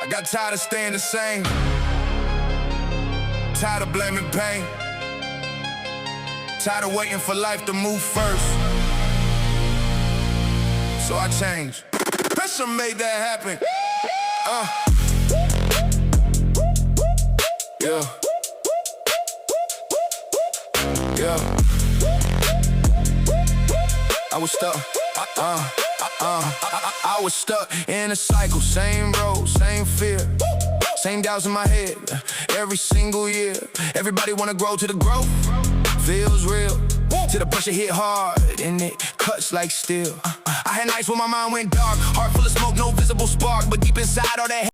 I got tired of staying the same, tired of blaming pain, tired of waiting for life to move first. So I changed. Pressure made that happen. Yeah. Yeah. I was stuck. I was stuck in a cycle, same road, same fear, same doubts in my head. Every single year, everybody wanna grow to the growth. Feels real, till the pressure hit hard and it cuts like steel. I had nights when my mind went dark, heart full of smoke, no visible spark, but deep inside all that